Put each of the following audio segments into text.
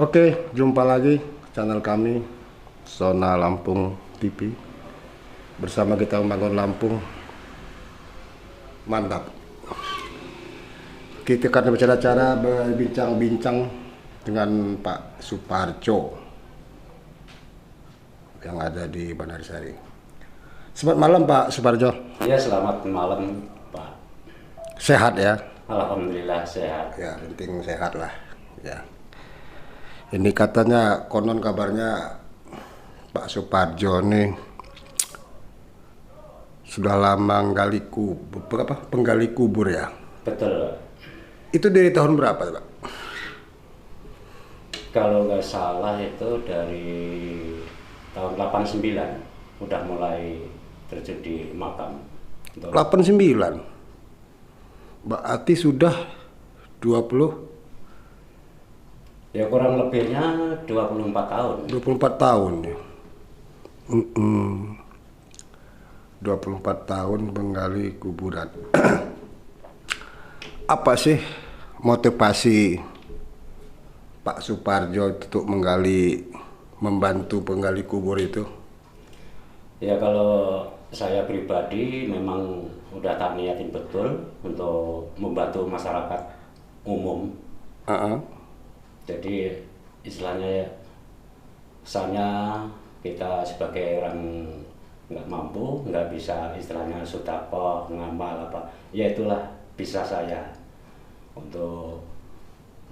Oke, jumpa lagi channel kami Zona Lampung TV. Bersama kita membangun Lampung. Mantap. Kita akan berbicara berbincang-bincang dengan Pak Suparjo yang ada di Bandar Sari. Selamat malam Pak Suparjo. Ya, selamat malam Pak. Sehat ya? Alhamdulillah sehat. Ya, penting sehat lah. Ya. Ini katanya konon kabarnya Pak Suparjo nih sudah lama penggali kubur ya. Betul Pak. Itu dari tahun berapa Pak? Kalau nggak salah itu dari tahun 89 udah mulai terjun di makam. 89. Berarti sudah 20 Ya kurang lebihnya 24 tahun. 24 tahun ya. 24 tahun menggali kuburan. Apa sih motivasi Pak Suparjo untuk membantu penggali kubur itu? Ya kalau saya pribadi memang udah tak niatin betul untuk membantu masyarakat umum. Jadi istilahnya ya, misalnya kita sebagai orang nggak mampu, nggak bisa istilahnya sedekah, ngamal apa, ya itulah bisa saya untuk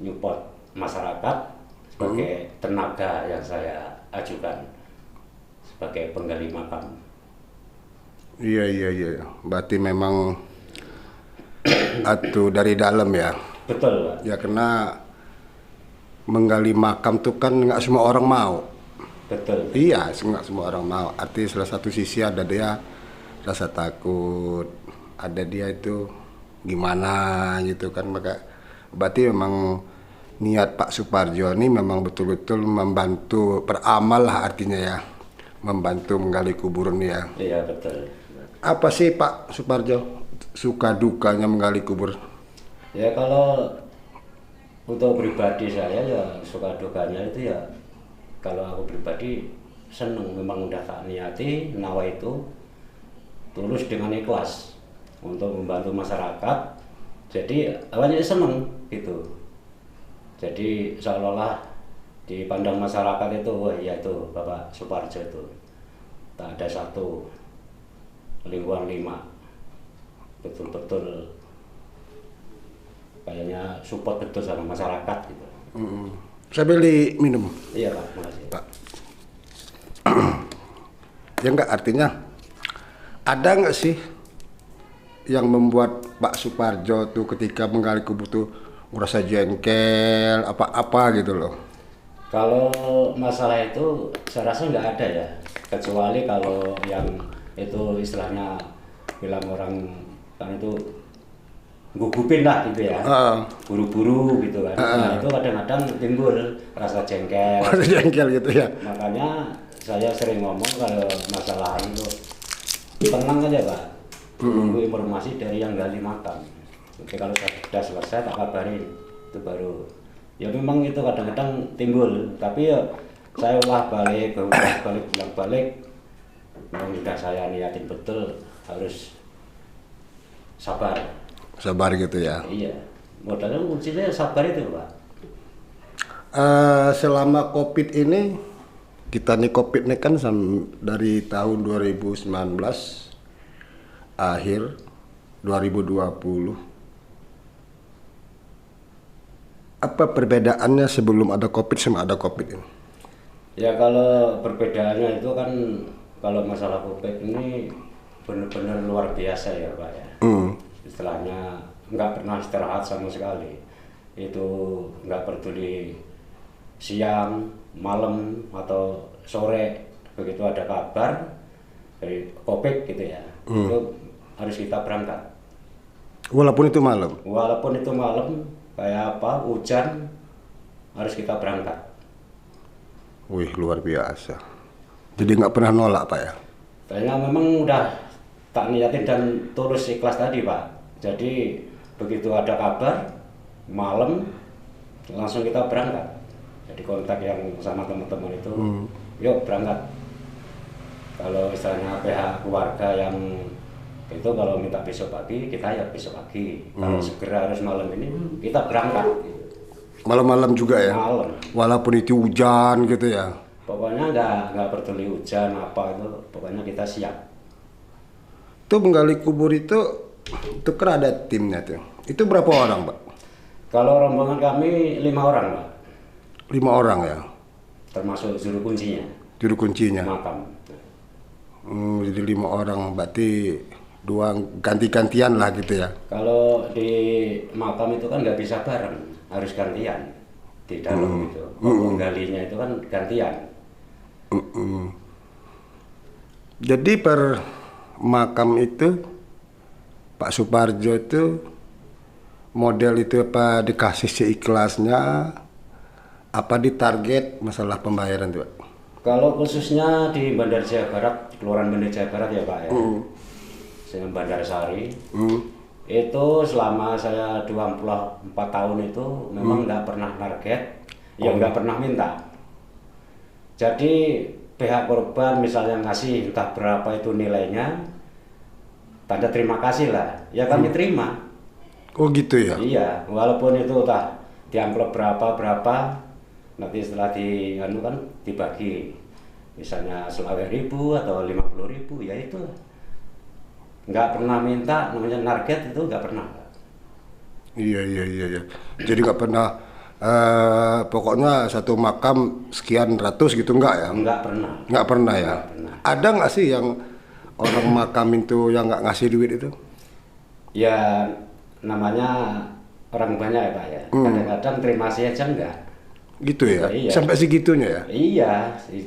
nyupport masyarakat sebagai tenaga yang saya ajukan sebagai penggali makam. Iya. Berarti memang itu dari dalam ya. Betul Pak. Ya karena menggali makam tuh kan nggak semua orang mau. Betul. Iya, nggak semua orang mau. Arti salah satu sisi ada dia rasa takut, ada dia itu gimana gitu kan. Maka berarti memang niat Pak Suparjo ini memang betul-betul membantu, beramal lah artinya ya, membantu menggali kuburan ya. Iya betul. Apa sih Pak Suparjo suka dukanya menggali kubur? Ya kalau untuk pribadi saya ya suka dukanya itu ya, kalau aku pribadi seneng, memang udah tak niati nawa itu tulus dengan ikhlas untuk membantu masyarakat. Jadi awalnya seneng gitu. Jadi seolah-olah dipandang masyarakat itu, wah ya itu Bapak Suparjo itu tak ada satu lingkungan 5 betul-betul kayaknya support betul sama masyarakat gitu. Saya beli minum. Iya Pak, makasih. Pak. Ya enggak, artinya ada nggak sih yang membuat Pak Suparjo tuh ketika menggali kubur tuh merasa jengkel apa-apa gitu loh? Kalau masalah itu saya rasa nggak ada ya, kecuali kalau yang itu istilahnya bilang orang kan itu gugupin lah gitu ya, buru-buru gitu kan. Nah itu kadang-kadang timbul rasa jengkel. Rasa jengkel gitu ya. Makanya saya sering ngomong kalau masalah itu tenang aja Pak, tunggu informasi dari yang gali makam. Oke, kalau sudah selesai tak kabarin, itu baru. Ya memang itu kadang-kadang timbul, tapi ya saya ulah balik balik. Memang sudah saya niatin betul harus sabar. Sabar gitu ya. Iya, modalnya kuncinya sabar itu Pak. Selama COVID ini, kita nih COVID nih kan dari tahun 2019 akhir 2020. Apa perbedaannya sebelum ada COVID sama ada COVID ini? Ya kalau perbedaannya itu kan, kalau masalah COVID ini benar-benar luar biasa ya Pak ya. Istilahnya nggak pernah istirahat sama sekali. Itu nggak peduli siang, malam atau sore, begitu ada kabar dari COVID gitu ya, itu harus kita berangkat. Walaupun itu malam? Walaupun itu malam, kayak apa, hujan, harus kita berangkat. Wih, luar biasa. Jadi nggak pernah nolak Pak ya? Kayaknya memang udah tak niatin dan tulus ikhlas tadi Pak. Jadi begitu ada kabar malam langsung kita berangkat. Jadi kontak yang sama teman-teman itu, yuk berangkat. Kalau misalnya pihak keluarga yang itu kalau minta besok pagi, kita ya besok pagi. Kalau segera harus malam ini, kita berangkat. Malam-malam juga ya? Malam. Walaupun itu hujan gitu ya? Pokoknya nggak peduli hujan apa itu, pokoknya kita siap. Itu menggali kubur itu kan ada timnya tuh. Itu berapa orang, Pak? Kalau rombongan kami 5 orang, Pak. 5 orang ya? Termasuk juru kuncinya. Juru kuncinya? Makam. Jadi 5 orang, berarti 2 ganti-gantian lah gitu ya? Kalau di makam itu kan nggak bisa bareng, harus gantian di dalam itu. Menggalinya itu kan gantian. Jadi per makam itu Pak Suparjo itu model itu apa dikasih seikhlasnya, apa ditarget masalah pembayaran tuh, Pak? Kalau khususnya di Bandar Jaya Barat, Kelurahan Bandar Jaya Barat ya Pak ya, dengan Bandar Sari, itu selama saya 24 tahun itu memang nggak pernah target, ya nggak pernah minta. Jadi pihak korban misalnya ngasih entah berapa itu nilainya, tanda terima kasih lah, ya kami terima. Oh gitu ya? Iya, walaupun itu entah di amplop berapa, nanti setelah kan dibagi, misalnya 20.000 atau 50.000, ya itu. Nggak pernah minta, namanya target itu nggak pernah. Iya. Jadi nggak pernah, pokoknya satu makam sekian ratus gitu nggak ya? Nggak pernah. Nggak pernah ya? Nggak pernah. Ada nggak sih yang orang makam itu yang nggak ngasih duit itu? Ya namanya orang banyak ya Pak ya. Kadang-kadang terima kasih aja enggak. Gitu ya? Iya. Sampai segitunya ya? Iya,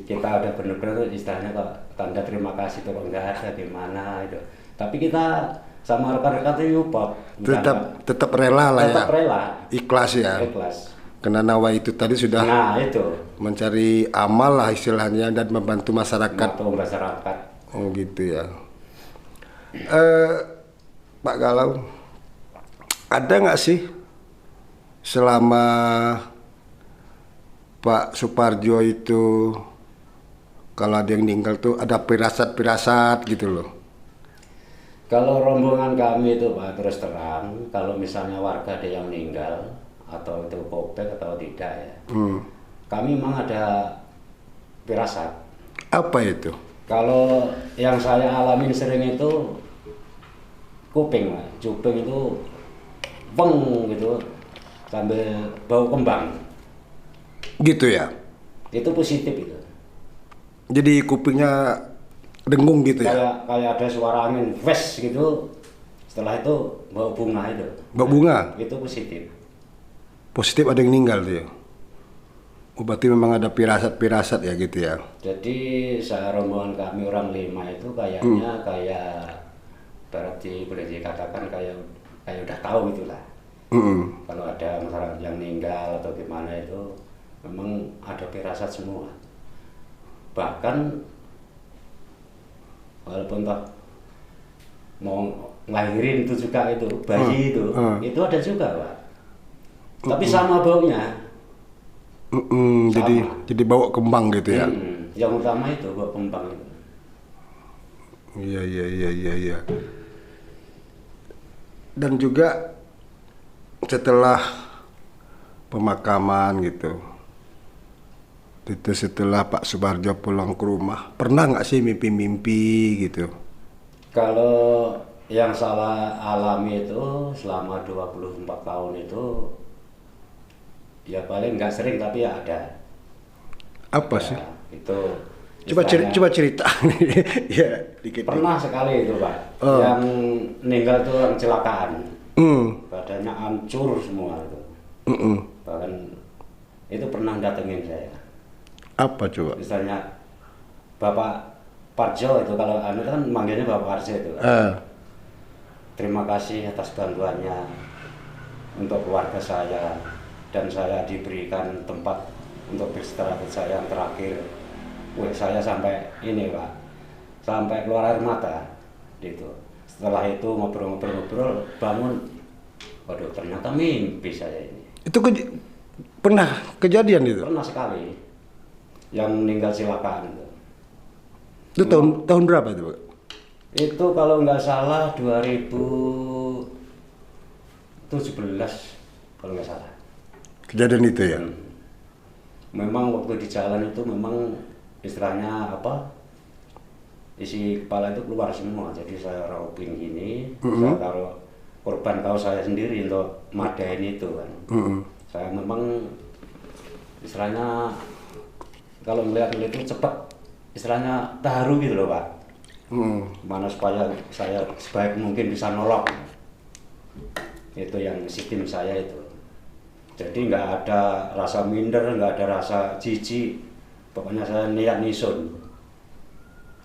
kita udah bener-bener istilahnya kok tanda terima kasih tuh enggak ada gimana itu. Tapi kita sama rekan-rekan itu nyupport. Tetap rela lah ya? Tetap rela. Ikhlas ya? Ikhlas. Karena Nawa itu tadi sudah itu mencari amal lah istilahnya dan membantu masyarakat. Membantu masyarakat. Oh gitu ya. Pak Galau, ada nggak sih selama Pak Suparjo itu kalau ada yang meninggal tuh ada pirasat-pirasat gitu loh? Kalau rombongan kami itu Pak terus terang, kalau misalnya warga ada yang meninggal atau itu kopek atau tidak ya, kami memang ada pirasat. Apa itu? Kalau yang saya alamin sering itu kuping, Pak. Cuping itu peng gitu sambil bau kembang. Gitu ya? Itu positif itu. Jadi kupingnya dengung gitu ya? Kayak ada suara angin, fresh gitu. Setelah itu bau bunga itu. Bau bunga? Itu positif. Positif ada yang meninggal tuh ya? Oh, berarti memang ada pirasat-pirasat ya gitu ya? Jadi rombongan kami orang 5 itu kayaknya kayak berarti boleh dikatakan kayak udah tahu gitulah. Kalau ada masyarakat yang meninggal atau gimana itu memang ada pirasat semua. Bahkan walaupun toh mau ngelahirin itu juga itu bayi itu ada juga Pak. Tapi sama baunya. Jadi bawa kembang gitu ya? Yang utama itu bawa kembang itu. Iya. Dan juga setelah pemakaman gitu, itu setelah Pak Suparjo pulang ke rumah, pernah nggak sih mimpi-mimpi gitu? Kalau yang salah alami itu selama 24 tahun itu ya paling nggak sering tapi ya ada. Apa ya, sih? Itu coba cerita. Ya, dikit. Pernah sekali itu Pak, yang meninggal itu orang kecelakaan. Badannya hancur semua itu. Bahkan itu pernah datengin saya. Apa coba? Misalnya Bapak Parjo itu, kalau anu kan manggilnya Bapak Parjo itu. Terima kasih atas bantuannya untuk keluarga saya, dan saya diberikan tempat untuk beristirahat saya yang terakhir. Saya sampai ini Pak, sampai keluar air mata gitu. Setelah itu ngobrol-ngobrol bangun, waduh ternyata mimpi saya ini. Itu Pernah kejadian itu? Pernah sekali yang meninggal silakan itu. Itu tahun berapa itu, Pak? Itu kalau nggak salah 2017 kalau nggak salah. Kejadian itu ya? Memang waktu di jalan itu memang istilahnya apa, isi kepala itu keluar semua, jadi saya raupin gini, saya taruh korban kaos saya sendiri untuk madain itu kan. Saya memang istilahnya kalau melihat itu cepat, istilahnya terharu gitu loh Pak. Mana supaya saya sebaik mungkin bisa nolong, itu yang sistem saya itu. Jadi nggak ada rasa minder, nggak ada rasa jijik, pokoknya saya niat nisun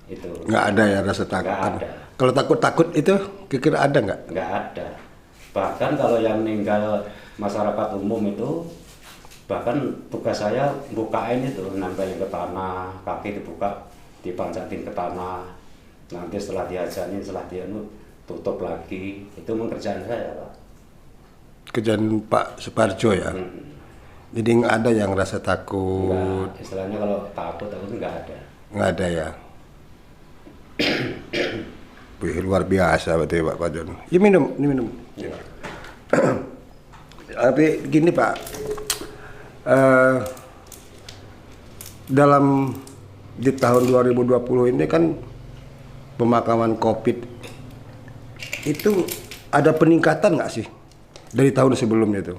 itu. Nggak ada ya rasa takut? Nggak ada. Kalau takut itu kira-kira ada nggak? Nggak ada. Bahkan kalau yang meninggal masyarakat umum itu, bahkan tugas saya bukain itu, nempelin ke tanah, kaki dibuka, dipancatin ke tanah, nanti setelah diajarin, setelah dia tutup lagi, itu mengerjakan saya Pak. Kejadian Pak Suparjo ya? Jadi nggak ada yang rasa takut? Nggak, istilahnya kalau takut nggak ada. Nggak ada ya? Wih, luar biasa berarti Pak Jon. Ya minum, ini minum. Ya. Tapi gini Pak, dalam di tahun 2020 ini kan pemakaman COVID itu ada peningkatan nggak sih dari tahun sebelumnya itu?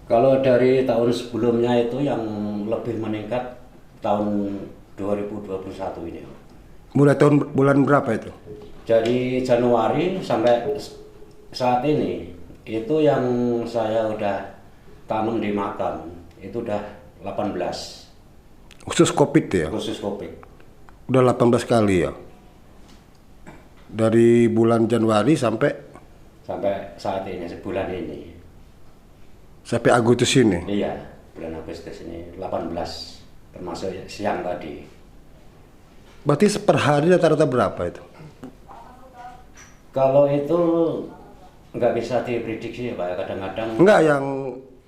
Kalau dari tahun sebelumnya itu yang lebih meningkat tahun 2021 ini. Mulai tahun bulan berapa itu? Dari Januari sampai saat ini itu yang saya udah tanam di makam itu udah 18. Khusus COVID ya? Khusus COVID. Udah 18 kali ya? Dari bulan Januari sampai saat ini, sebulan ini. Sampai Agustus ini? Iya, bulan Agustus ini 18, termasuk siang tadi. Berarti per hari rata-rata berapa itu? Kalau itu nggak bisa diprediksi ya Pak, kadang-kadang. Enggak, yang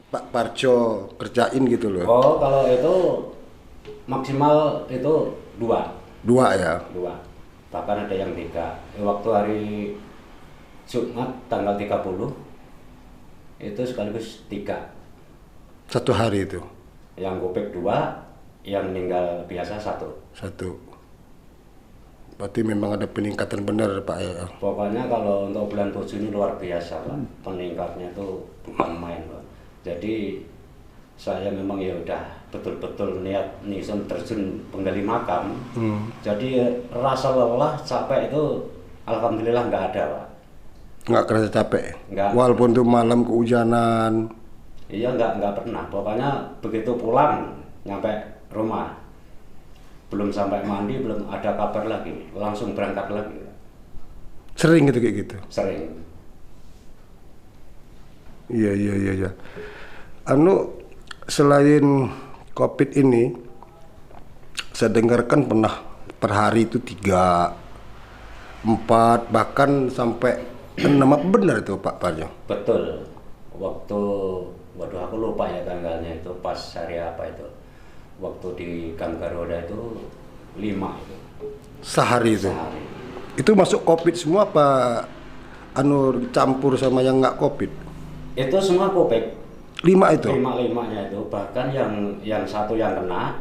Pak Parjo kerjain gitu loh. Oh, kalau itu maksimal itu 2. 2 ya? 2. Bahkan ada yang 3. Waktu hari Jumat tanggal 30 itu sekaligus 3. Satu hari itu? Yang gopek 2, yang meninggal biasa 1. 1. Berarti memang ada peningkatan benar Pak ya? Pokoknya kalau untuk bulan 7 ini luar biasa Pak. Peningkatnya itu bukan main Pak. Jadi saya memang ya udah betul-betul niat nisun terjun penggali makam. Jadi rasa lelah, capek itu alhamdulillah nggak ada Pak. Nggak kerasa capek? Nggak. Walaupun tuh malam kehujanan? Iya nggak pernah. Pokoknya begitu pulang nyampe rumah, belum sampai mandi belum ada kabar lagi, langsung berangkat lagi. Sering gitu kayak gitu? Sering. Iya. Selain COVID ini, saya dengarkan pernah per hari itu 3, 4, bahkan sampai 6, benar itu Pak Parjo? Betul. Waduh aku lupa ya tanggalnya itu pas hari apa itu. Waktu di Gang Garuda itu 5 itu. Sehari itu? Sehari. Itu masuk COVID semua apa campur sama yang nggak COVID? Itu semua kopek. 5 itu? 5-5-nya itu, bahkan yang satu yang kena,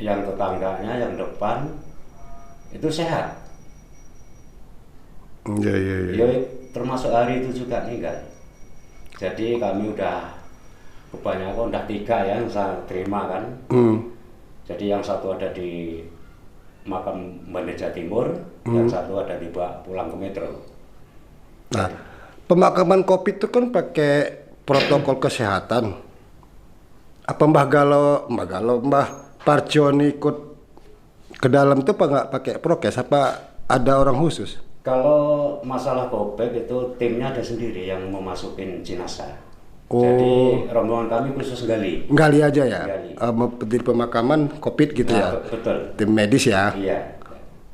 yang tetangganya yang depan itu sehat. Iya. Ya, termasuk hari itu juga meninggal. Jadi kami udah kebanyakan udah 3 ya yang saya terima kan. Jadi yang satu ada di makam Bandeja Timur, yang satu ada di pulang ke Metro. Nah, pemakaman COVID itu kan pakai protokol kesehatan. Apa Mbah Parjo ikut ke dalam itu apa nggak pakai prokes? Apa ada orang khusus? Kalau masalah COVID itu timnya ada sendiri yang mau masukin jenazah. Oh. Jadi rombongan kami khusus gali. Gali aja ya? Gali. Di pemakaman COVID gitu ya? Betul. Tim medis ya? Iya.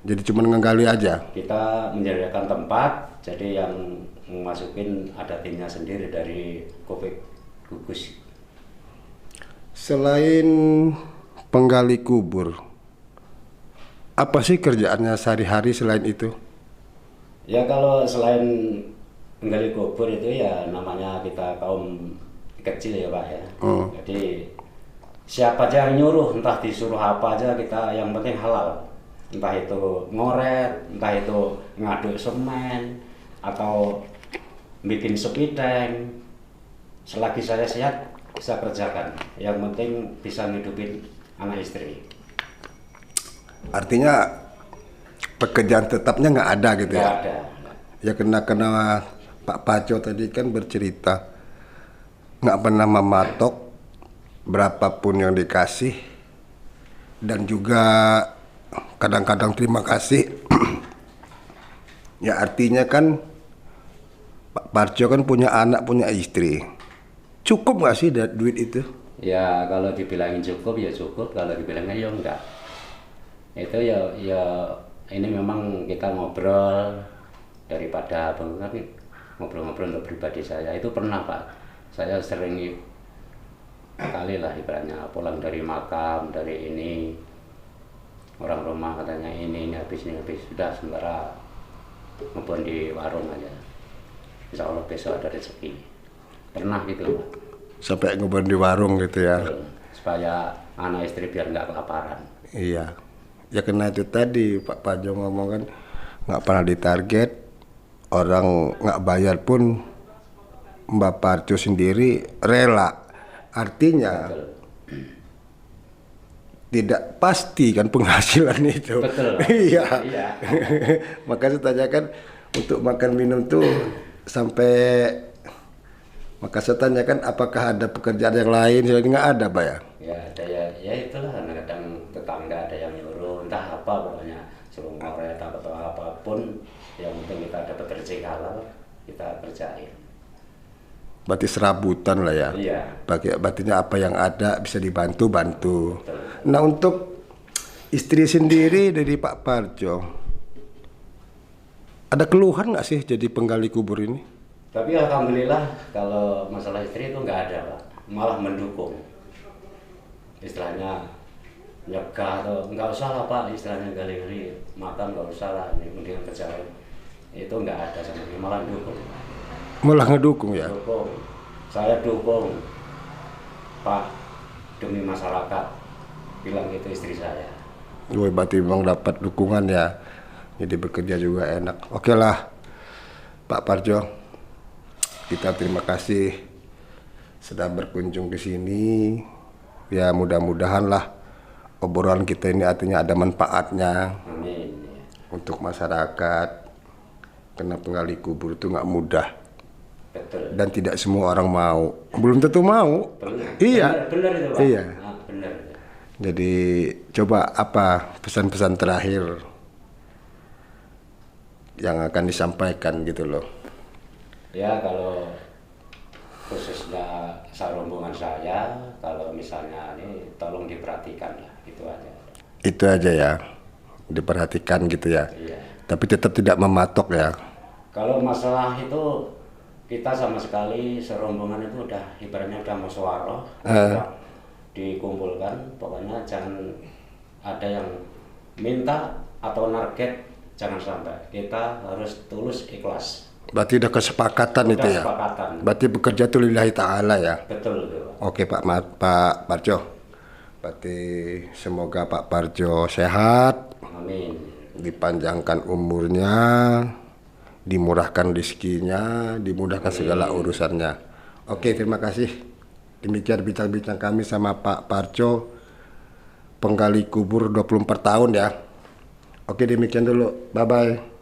Jadi cuma ngegali aja? Kita menyediakan tempat, jadi yang masukin ada timnya sendiri dari COVID gugus. Selain penggali kubur, apa sih kerjaannya sehari-hari selain itu? Ya kalau selain menggali kubur itu ya namanya kita kaum kecil ya Pak ya. Jadi siapa aja yang nyuruh, entah disuruh apa aja kita yang penting halal. Entah itu ngoret, entah itu ngaduk semen, atau bikin sepiteng. Selagi saya sehat, saya kerjakan. Yang penting bisa ngidupin anak istri. Artinya pekerjaan tetapnya nggak ada gitu Nggak ya? ada. Ya kena Pak Paco tadi kan bercerita nggak pernah mematok berapapun yang dikasih, dan juga kadang-kadang terima kasih. Ya artinya kan Pak Parjo kan punya anak, punya istri. Cukup nggak sih duit itu? Ya kalau dibilangin cukup ya cukup, kalau dibilangnya ya enggak. Itu ya ini memang kita ngobrol daripada kan ngobrol-ngobrol untuk pribadi saya. Itu pernah Pak, saya sering kali lah ibaratnya pulang dari makam, dari ini orang rumah katanya ini habis sudah sementara ngebon di warung aja, insya Allah besok ada rezeki. Pernah gitu Pak, Sampai ngebon di warung gitu ya? supaya anak istri biar nggak kelaparan. Iya. Ya karena itu tadi Pak Parjo ngomong kan nggak pernah ditarget, orang nggak bayar pun Mbak Parjo sendiri rela. Artinya Betul. tidak pasti kan penghasilan itu. Betul. Iya. Iya. Makanya saya tanyakan untuk makan minum tuh sampai, maka saya tanyakan apakah ada pekerjaan yang lain? Jadi nggak ada Pak ya? Ya ada ya itulah, kadang tetangga ada yang nyuruh entah apa, pokoknya suruh ngoret atau apapun, yang penting kita dapat rezeki halal kita kerjain. Berarti serabutan lah ya. Iya. Berartinya apa yang ada bisa dibantu. Betul. Nah untuk istri sendiri dari Pak Parjo, ada keluhan nggak sih jadi penggali kubur ini? Tapi alhamdulillah kalau masalah istri itu nggak ada Pak, malah mendukung. Istilahnya nyegah atau nggak usah lah Pak, istilahnya gali-gali makan nggak usah lah, ini mendingan kerjain. Itu nggak ada sama sekali, malah dukung. Malah ngedukung ya? Dukung, saya dukung Pak, demi masyarakat, bilang gitu istri saya. Woi, berarti memang dapat dukungan ya. Jadi bekerja juga enak. Oke lah Pak Parjo, kita terima kasih sudah berkunjung ke sini. Ya mudah-mudahan lah obrolan kita ini artinya ada manfaatnya. Amin. Untuk masyarakat. Karena penggali kubur itu nggak mudah. Betul. Dan tidak semua orang mau. Belum tentu mau. Benar. Iya. Benar itu Pak. Iya. Nah, benar. Jadi coba apa pesan-pesan terakhir yang akan disampaikan gitu loh. Ya kalau khususnya rombongan saya, kalau misalnya ini tolong diperhatikan lah, itu aja. Itu aja ya, diperhatikan gitu ya. Iya. Tapi tetap tidak mematok ya. Kalau masalah itu kita sama sekali serombongan itu udah ibaratnya udah musyawarah, udah dikumpulkan, pokoknya jangan ada yang minta atau narget, jangan sampai. Kita harus tulus ikhlas. Berarti udah kesepakatan Udah itu ya. kesepakatan. Berarti bekerja tuh lillahi ta'ala ya. Betul itu. Oke Pak Parjo. Berarti semoga Pak Parjo sehat, Amin. dipanjangkan umurnya, dimurahkan rezekinya, dimudahkan segala urusannya. Oke, terima kasih. Demikian bincang-bincang kami sama Pak Parjo, penggali kubur 24 tahun ya. Oke, demikian dulu. Bye-bye.